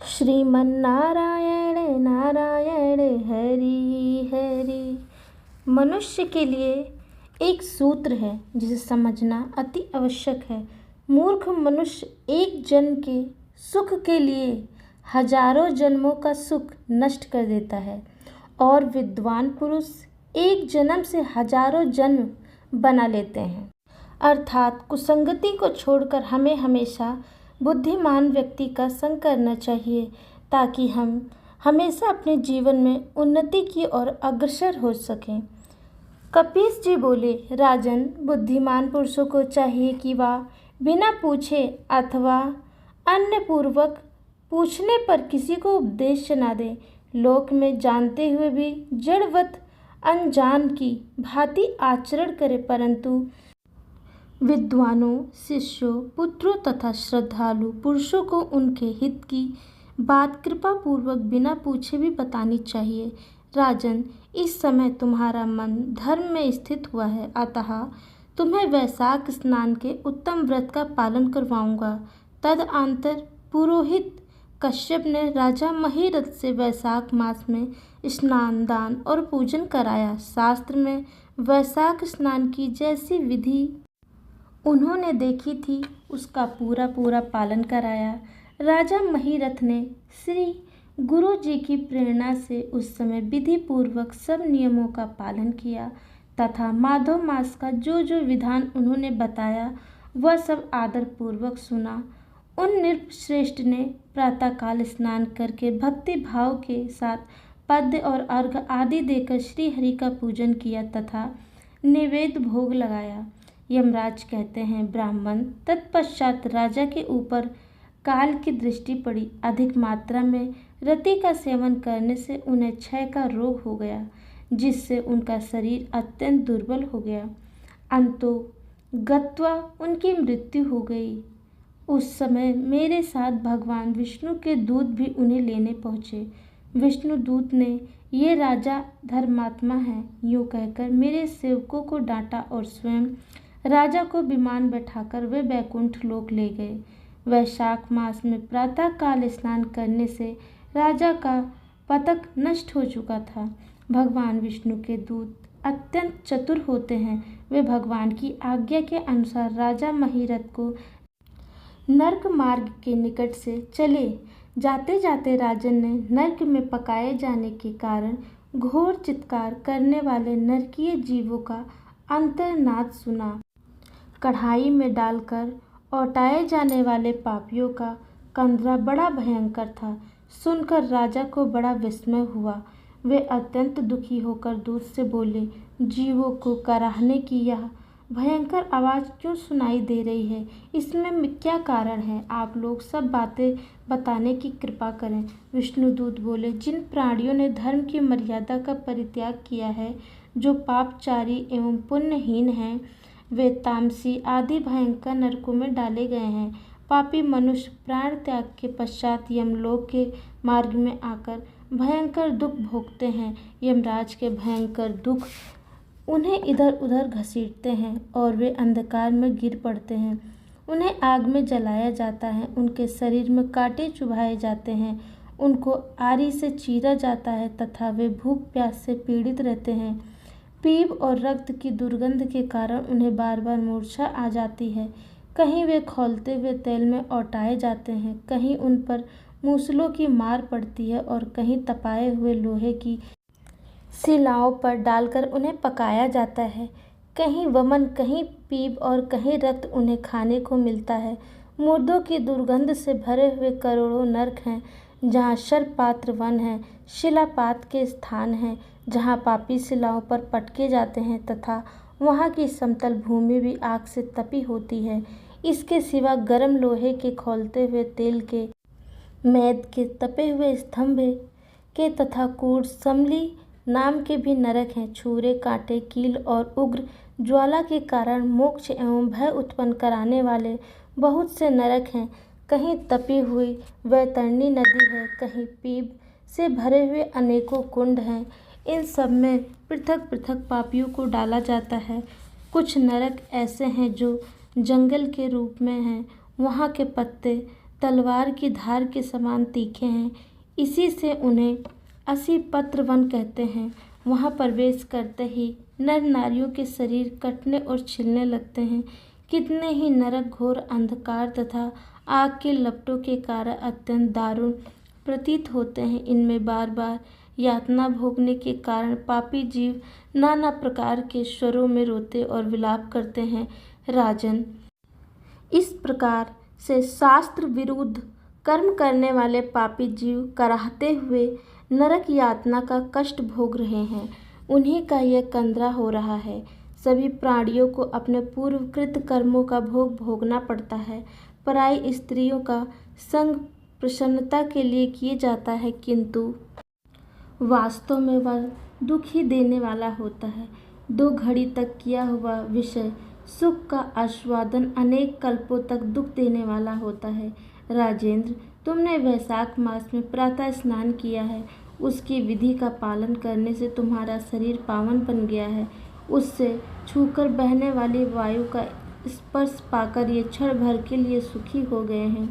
श्रीमन्नारायण नारायण हरि हरि। मनुष्य के लिए एक सूत्र है जिसे समझना अति आवश्यक है। मूर्ख मनुष्य एक जन्म के सुख के लिए हजारों जन्मों का सुख नष्ट कर देता है और विद्वान पुरुष एक जन्म से हजारों जन्म बना लेते हैं। अर्थात कुसंगति को छोड़कर हमें हमेशा बुद्धिमान व्यक्ति का संग करना चाहिए ताकि हम हमेशा अपने जीवन में उन्नति की ओर अग्रसर हो सकें। कपीस जी बोले, राजन, बुद्धिमान पुरुषों को चाहिए कि वह बिना पूछे अथवा अन्य पूर्वक पूछने पर किसी को उपदेश न दे। लोक में जानते हुए भी जड़वत अनजान की भांति आचरण करे, परंतु विद्वानों, शिष्यों, पुत्रों तथा श्रद्धालु पुरुषों को उनके हित की बात कृपा पूर्वक बिना पूछे भी बतानी चाहिए। राजन, इस समय तुम्हारा मन धर्म में स्थित हुआ है, अतः तुम्हें वैशाख स्नान के उत्तम व्रत का पालन करवाऊंगा। तदअंतर पुरोहित कश्यप ने राजा महीरथ से वैशाख मास में स्नान, दान और पूजन कराया। शास्त्र में वैशाख स्नान की जैसी विधि उन्होंने देखी थी उसका पूरा पालन कराया। राजा महीरथ ने श्री गुरु जी की प्रेरणा से उस समय विधि पूर्वक सब नियमों का पालन किया तथा माधव मास का जो जो विधान उन्होंने बताया वह सब आदर पूर्वक सुना। उन नृपश्रेष्ठ ने प्रातःकाल स्नान करके भक्ति भाव के साथ पद्य और अर्घ्य आदि देकर श्री हरि का पूजन किया तथा निवेद भोग लगाया। यमराज कहते हैं, ब्राह्मण, तत्पश्चात राजा के ऊपर काल की दृष्टि पड़ी। अधिक मात्रा में रति का सेवन करने से उन्हें क्षय का रोग हो गया, जिससे उनका शरीर अत्यंत दुर्बल हो गया। अंतो गत्वा उनकी मृत्यु हो गई। उस समय मेरे साथ भगवान विष्णु के दूत भी उन्हें लेने पहुँचे। विष्णु दूत ने, ये राजा धर्मात्मा हैं, यूँ कहकर मेरे सेवकों को डांटा और स्वयं राजा को विमान बैठाकर वे बैकुंठ लोक ले गए। वैशाख मास में प्रातः काल स्नान करने से राजा का पतक नष्ट हो चुका था। भगवान विष्णु के दूत अत्यंत चतुर होते हैं। वे भगवान की आज्ञा के अनुसार राजा महीरथ को नर्क मार्ग के निकट से चले। जाते जाते राजन ने नर्क में पकाए जाने के कारण घोर चित्कार करने वाले नरकीय जीवों का अंतर्नाद सुना। कढ़ाई में डालकर औटाए जाने वाले पापियों का कंदरा बड़ा भयंकर था। सुनकर राजा को बड़ा विस्मय हुआ। वे अत्यंत दुखी होकर दूत से बोले, जीवों को कराहने की यह भयंकर आवाज़ क्यों सुनाई दे रही है? इसमें क्या कारण है? आप लोग सब बातें बताने की कृपा करें। विष्णुदूत बोले, जिन प्राणियों ने धर्म की मर्यादा का परित्याग किया है, जो पापचारी एवं पुण्यहीन हैं, वे तामसी आदि भयंकर नरकों में डाले गए हैं। पापी मनुष्य प्राण त्याग के पश्चात यमलोक के मार्ग में आकर भयंकर दुख भोगते हैं। यमराज के भयंकर दुख उन्हें इधर उधर घसीटते हैं और वे अंधकार में गिर पड़ते हैं। उन्हें आग में जलाया जाता है, उनके शरीर में कांटे चुभाए जाते हैं, उनको आरी से चीरा जाता है तथा वे भूख प्यास से पीड़ित रहते हैं। पीप और रक्त की दुर्गंध के कारण उन्हें बार बार मूर्छा आ जाती है। कहीं वे खौलते हुए तेल में औटाए जाते हैं, कहीं उन पर मूसलों की मार पड़ती है और कहीं तपाए हुए लोहे की शिलाओं पर डालकर उन्हें पकाया जाता है। कहीं वमन, कहीं पीप और कहीं रक्त उन्हें खाने को मिलता है। मुर्दों की दुर्गंध से भरे हुए करोड़ों नरक हैं, जहाँ शरपात्र वन है, शिलापात के स्थान हैं, जहाँ पापी शिलाओं पर पटके जाते हैं तथा वहाँ की समतल भूमि भी आग से तपी होती है। इसके सिवा गर्म लोहे के खौलते हुए तेल के, मैद के तपे हुए स्तंभ के तथा कूड़ समली नाम के भी नरक हैं। छुरे, कांटे, कील और उग्र ज्वाला के कारण मोक्ष एवं भय उत्पन्न कराने वाले बहुत से नरक हैं। कहीं तपी हुई वैतरणी नदी है, कहीं पीप से भरे हुए अनेकों कुंड हैं। इन सब में पृथक पृथक पापियों को डाला जाता है। कुछ नरक ऐसे हैं जो जंगल के रूप में हैं। वहाँ के पत्ते तलवार की धार के समान तीखे हैं। इसी से उन्हें असिपत्र वन कहते हैं। वहाँ प्रवेश करते ही नर नारियों के शरीर कटने और छिलने लगते हैं। कितने ही नरक घोर अंधकार तथा आग के लपटों के कारण अत्यंत दारुण प्रतीत होते हैं। इनमें बार बार यातना भोगने के कारण पापी जीव नाना प्रकार के स्वरों में रोते और विलाप करते हैं। राजन, इस प्रकार से शास्त्र विरुद्ध कर्म करने वाले पापी जीव कराहते हुए नरक यातना का कष्ट भोग रहे हैं। उन्हीं का यह कंदरा हो रहा है। सभी प्राणियों को अपने पूर्वकृत कर्मों का भोग भोगना पड़ता है। पराई स्त्रियों का संग प्रसन्नता के लिए किए जाता है, किंतु वास्तव में वह दुख ही देने वाला होता है। 2 घड़ी तक किया हुआ विषय सुख का आस्वादन अनेक कल्पों तक दुख देने वाला होता है। राजेंद्र, तुमने वैशाख मास में प्रातः स्नान किया है। उसकी विधि का पालन करने से तुम्हारा शरीर पावन बन गया है। उससे छूकर बहने वाली वायु का स्पर्श पाकर ये क्षण भर के लिए सुखी हो गए हैं।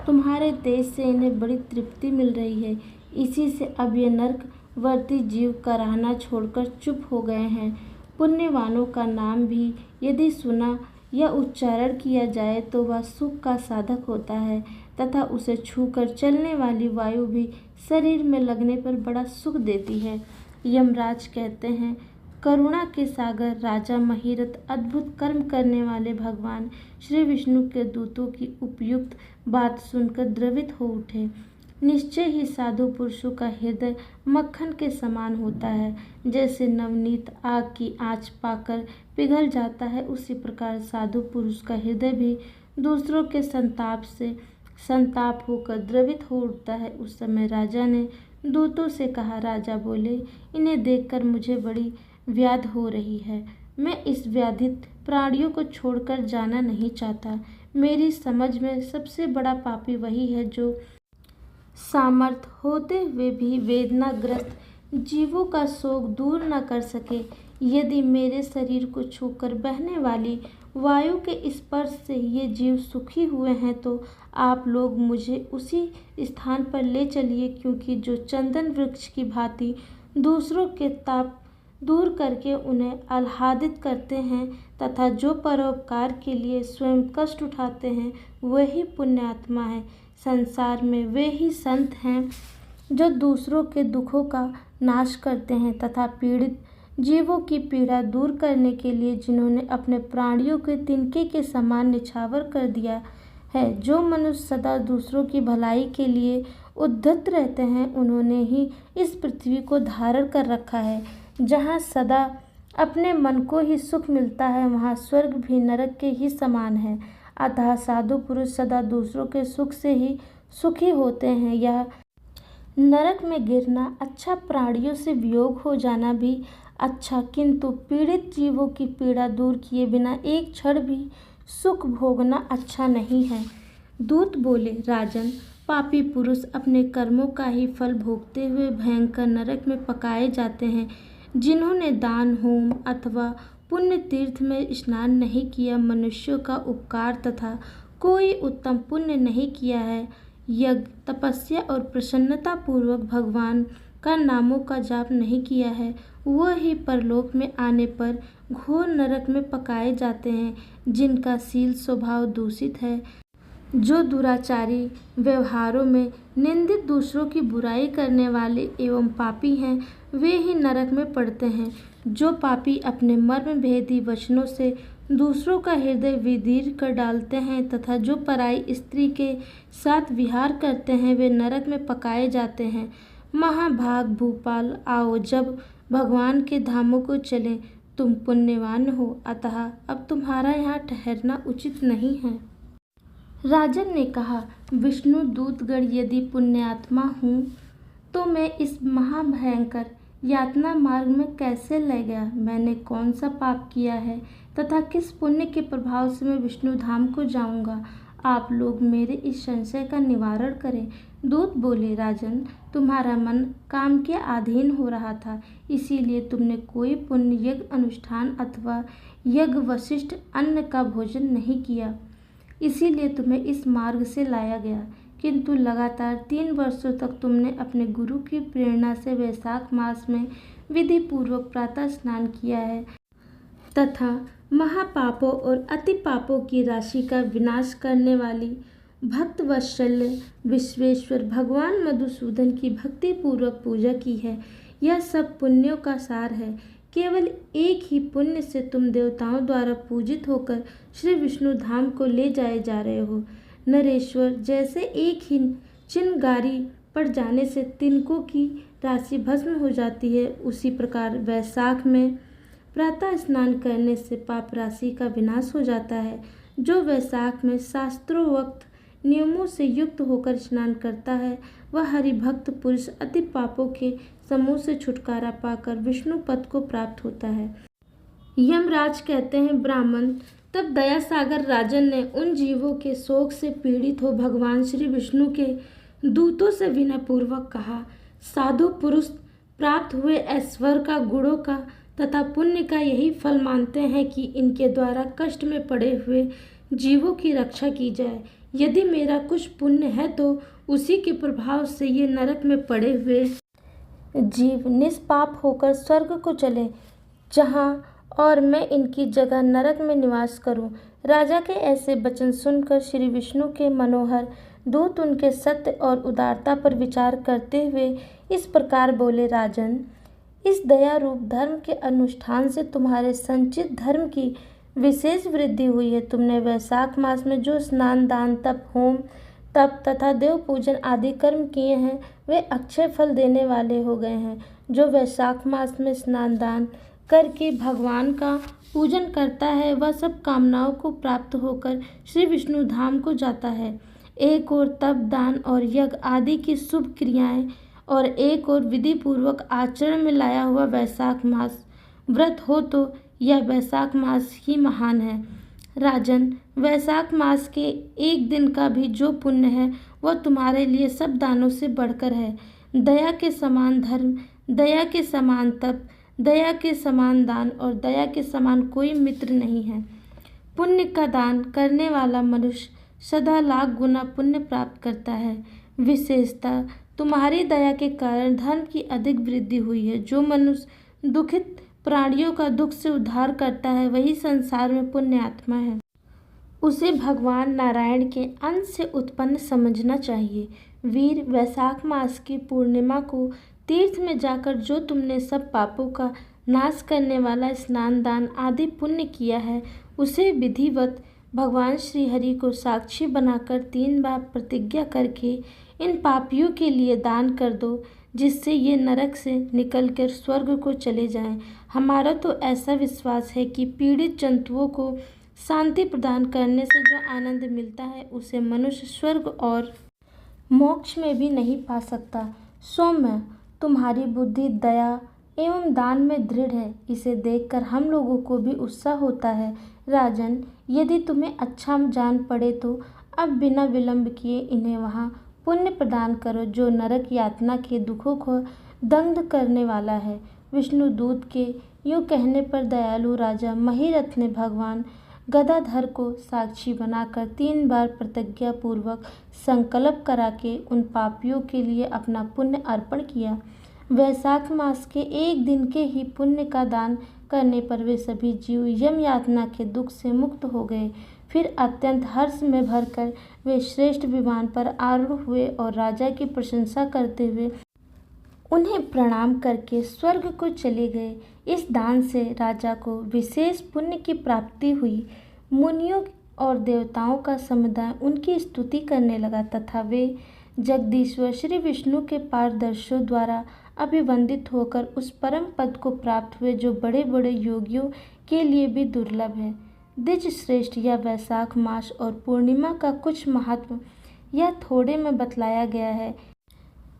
तुम्हारे तेज से इन्हें बड़ी तृप्ति मिल रही है। इसी से अब ये नरकवर्ती जीव कराहना छोड़कर चुप हो गए हैं। पुण्यवानों का नाम भी यदि सुना या उच्चारण किया जाए तो वह सुख का साधक होता है तथा उसे छूकर चलने वाली वायु भी शरीर में लगने पर बड़ा सुख देती है। यमराज कहते हैं, करुणा के सागर राजा महिरथ अद्भुत कर्म करने वाले भगवान श्री विष्णु के दूतों की उपयुक्त बात सुनकर द्रवित हो उठे। निश्चय ही साधु पुरुषों का हृदय मक्खन के समान होता है। जैसे नवनीत आग की आंच पाकर पिघल जाता है, उसी प्रकार साधु पुरुष का हृदय भी दूसरों के संताप से संताप होकर द्रवित हो उठता है। उस समय राजा ने दूतों से कहा। राजा बोले, इन्हें देखकर मुझे बड़ी व्याध हो रही है। मैं इस व्याधित प्राणियों को छोड़कर जाना नहीं चाहता। मेरी समझ में सबसे बड़ा पापी वही है जो सामर्थ्य होते हुए भी वेदनाग्रस्त जीवों का शोक दूर न कर सके। यदि मेरे शरीर को छूकर बहने वाली वायु के स्पर्श से ये जीव सुखी हुए हैं तो आप लोग मुझे उसी स्थान पर ले चलिए, क्योंकि जो चंदन वृक्ष की भांति दूसरों के ताप दूर करके उन्हें आह्लादित करते हैं तथा जो परोपकार के लिए स्वयं कष्ट उठाते हैं, वही पुण्यात्मा है। संसार में वे ही संत हैं जो दूसरों के दुखों का नाश करते हैं तथा पीड़ित जीवों की पीड़ा दूर करने के लिए जिन्होंने अपने प्राणियों के तिनके के समान निछावर कर दिया है। जो मनुष्य सदा दूसरों की भलाई के लिए उद्यत रहते हैं, उन्होंने ही इस पृथ्वी को धारण कर रखा है। जहाँ सदा अपने मन को ही सुख मिलता है, वहाँ स्वर्ग भी नरक के ही समान है। अतः साधु पुरुष सदा दूसरों के सुख से ही सुखी होते हैं। यह नरक में गिरना अच्छा, प्राणियों से वियोग हो जाना भी अच्छा, किंतु पीड़ित जीवों की पीड़ा दूर किए बिना एक क्षण भी सुख भोगना अच्छा नहीं है। दूत बोले, राजन, पापी पुरुष अपने कर्मों का ही फल भोगते हुए भयंकर नरक में पकाए जाते हैं। जिन्होंने दान, होम अथवा पुण्य तीर्थ में स्नान नहीं किया, मनुष्यों का उपकार तथा कोई उत्तम पुण्य नहीं किया है, यज्ञ, तपस्या और प्रसन्नता पूर्वक भगवान का नामों का जाप नहीं किया है, वह ही परलोक में आने पर घोर नरक में पकाए जाते हैं। जिनका शील स्वभाव दूषित है, जो दुराचारी व्यवहारों में निंदित, दूसरों की बुराई करने वाले एवं पापी हैं, वे ही नरक में पड़ते हैं। जो पापी अपने मर्म भेदी वचनों से दूसरों का हृदय विदीर्ण कर डालते हैं तथा जो पराई स्त्री के साथ विहार करते हैं, वे नरक में पकाए जाते हैं। महाभाग भूपाल, आओ जब भगवान के धामों को चलें। तुम पुण्यवान हो, अतः अब तुम्हारा यहाँ ठहरना उचित नहीं है। राजन ने कहा, विष्णु दूतगण यदि पुण्यात्मा हूँ तो मैं इस महाभयंकर यातना मार्ग में कैसे ले गया? मैंने कौन सा पाप किया है तथा किस पुण्य के प्रभाव से मैं विष्णु धाम को जाऊंगा? आप लोग मेरे इस संशय का निवारण करें। दूत बोले, राजन, तुम्हारा मन काम के अधीन हो रहा था, इसीलिए तुमने कोई पुण्य यज्ञ अनुष्ठान अथवा यज्ञ वशिष्ठ अन्न का भोजन नहीं किया। इसीलिए तुम्हें इस मार्ग से लाया गया। किंतु लगातार 3 वर्षों तक तुमने अपने गुरु की प्रेरणा से वैशाख मास में विधि पूर्वक प्रातः स्नान किया है तथा महापापों और अति पापों की राशि का विनाश करने वाली भक्त वत्सल्य विश्वेश्वर भगवान मधुसूदन की भक्ति पूर्वक पूजा की है। यह सब पुण्यों का सार है। केवल एक ही पुण्य से तुम देवताओं द्वारा पूजित होकर श्री विष्णु धाम को ले जाए जा रहे हो। नरेश्वर, जैसे एक ही चिनगारी पड़ जाने से तिनकों की राशि भस्म हो जाती है, उसी प्रकार वैशाख में प्रातः स्नान करने से पाप राशि का विनाश हो जाता है। जो वैशाख में शास्त्रोक्त नियमों से युक्त होकर स्नान करता है, वह हरिभक्त पुरुष अति पापों के समूह से छुटकारा पाकर विष्णु पद को प्राप्त होता है। यमराज कहते हैं, ब्राह्मण, तब दया सागर राजन ने उन जीवों के शोक से पीड़ित हो भगवान श्री विष्णु के दूतों से विनय पूर्वक कहा, साधु पुरुष प्राप्त हुए ऐश्वर्य का, गुणों का तथा पुण्य का यही फल मानते हैं कि इनके द्वारा कष्ट में पड़े हुए जीवों की रक्षा की जाए। यदि मेरा कुछ पुण्य है तो उसी के प्रभाव से ये नरक में पड़े हुए जीव निष्पाप होकर स्वर्ग को चले, जहाँ और मैं इनकी जगह नरक में निवास करूं। राजा के ऐसे वचन सुनकर श्री विष्णु के मनोहर दूत उनके सत्य और उदारता पर विचार करते हुए इस प्रकार बोले, राजन, इस दया रूप धर्म के अनुष्ठान से तुम्हारे संचित धर्म की विशेष वृद्धि हुई है। तुमने वैशाख मास में जो स्नान, दान, तप, होम, तप तथा देव पूजन आदि कर्म किए हैं, वे अक्षय फल देने वाले हो गए हैं। जो वैशाख मास में स्नान दान करके भगवान का पूजन करता है, वह सब कामनाओं को प्राप्त होकर श्री विष्णु धाम को जाता है। एक और तप, दान और यज्ञ आदि की शुभ क्रियाएं और एक और विधि पूर्वक आचरण में लाया हुआ वैशाख मास व्रत हो तो यह वैशाख मास ही महान है। राजन, वैशाख मास के एक दिन का भी जो पुण्य है, वह तुम्हारे लिए सब दानों से बढ़कर है। दया के समान धर्म, दया के समान तप, दया के समान दान और दया के समान कोई मित्र नहीं है। पुण्य का दान करने वाला मनुष्य सदा लाख गुना पुण्य प्राप्त करता है। विशेषतः तुम्हारी दया के कारण धर्म की अधिक वृद्धि हुई है। जो मनुष्य दुखित प्राणियों का दुख से उद्धार करता है, वही संसार में पुण्य आत्मा है। उसे भगवान नारायण के अंश से उत्पन्न समझना चाहिए। वीर, वैशाख मास की पूर्णिमा को तीर्थ में जाकर जो तुमने सब पापों का नाश करने वाला स्नान, दान आदि पुण्य किया है, उसे विधिवत भगवान श्री हरि को साक्षी बनाकर 3 बार प्रतिज्ञा करके इन पापियों के लिए दान कर दो, जिससे ये नरक से निकलकर स्वर्ग को चले जाएं। हमारा तो ऐसा विश्वास है कि पीड़ित जंतुओं को शांति प्रदान करने से जो आनंद मिलता है, उसे मनुष्य स्वर्ग और मोक्ष में भी नहीं पा सकता। सौम्य, तुम्हारी बुद्धि दया एवं दान में दृढ़ है। इसे देखकर हम लोगों को भी उत्साह होता है। राजन, यदि तुम्हें अच्छा जान पड़े तो अब बिना विलंब किए इन्हें वहाँ पुण्य प्रदान करो, जो नरक यातना के दुखों को दग्ध करने वाला है। विष्णु दूत के यूँ कहने पर दयालु राजा महिरथ ने भगवान गदाधर को साक्षी बनाकर 3 बार प्रतिज्ञा पूर्वक संकल्प करा के उन पापियों के लिए अपना पुण्य अर्पण किया। वैशाख मास के एक दिन के ही पुण्य का दान करने पर वे सभी जीव यम यातना के दुख से मुक्त हो गए। फिर अत्यंत हर्ष में भरकर वे श्रेष्ठ विमान पर आरूढ़ हुए और राजा की प्रशंसा करते हुए उन्हें प्रणाम करके स्वर्ग को चले गए। इस दान से राजा को विशेष पुण्य की प्राप्ति हुई। मुनियों और देवताओं का समुदाय उनकी स्तुति करने लगा तथा वे जगदीश्वर श्री विष्णु के पारदर्शियों द्वारा अभिवंदित होकर उस परम पद को प्राप्त हुए, जो बड़े बड़े योगियों के लिए भी दुर्लभ है। द्विज श्रेष्ठ, यह वैशाख मास और पूर्णिमा का कुछ महत्व यह थोड़े में बतलाया गया है।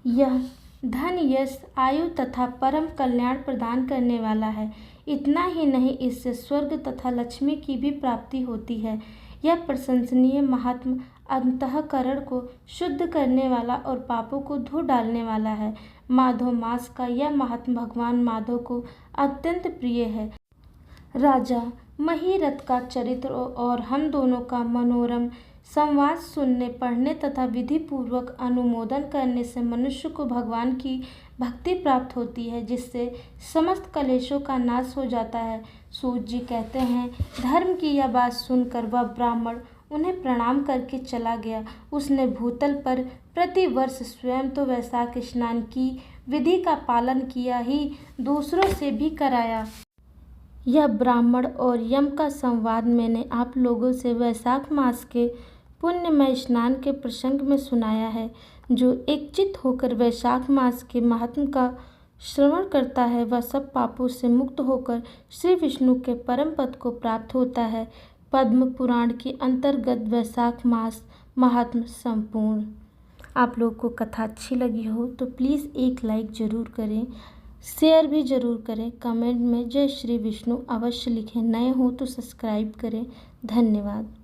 यह धन, यश, आयु तथा परम कल्याण प्रदान करने वाला है। इतना ही नहीं, इससे स्वर्ग तथा लक्ष्मी की भी प्राप्ति होती है। यह प्रशंसनीय महात्म अंतःकरण को शुद्ध करने वाला और पापों को धो डालने वाला है। माधव मास का यह महात्म भगवान माधव को अत्यंत प्रिय है। राजा, महिरथ का चरित्र और हम दोनों का मनोरम संवाद सुनने, पढ़ने तथा विधि पूर्वक अनुमोदन करने से मनुष्य को भगवान की भक्ति प्राप्त होती है, जिससे समस्त कलेशों का नाश हो जाता है। सूत जी कहते हैं, धर्म की यह बात सुनकर वह ब्राह्मण उन्हें प्रणाम करके चला गया। उसने भूतल पर प्रतिवर्ष स्वयं तो वैशाख स्नान की विधि का पालन किया ही, दूसरों से भी कराया। यह ब्राह्मण और यम का संवाद मैंने आप लोगों से वैशाख मास के पुण्यमय स्नान के प्रसंग में सुनाया है। जो एकचित्त होकर वैशाख मास के महात्म का श्रवण करता है, वह सब पापों से मुक्त होकर श्री विष्णु के परम पद को प्राप्त होता है। पद्म पुराण के अंतर्गत वैशाख मास महात्म संपूर्ण। आप लोग को कथा अच्छी लगी हो तो प्लीज़ एक लाइक ज़रूर करें, शेयर भी ज़रूर करें, कमेंट में जय श्री विष्णु अवश्य लिखें। नए हो तो सब्सक्राइब करें। धन्यवाद।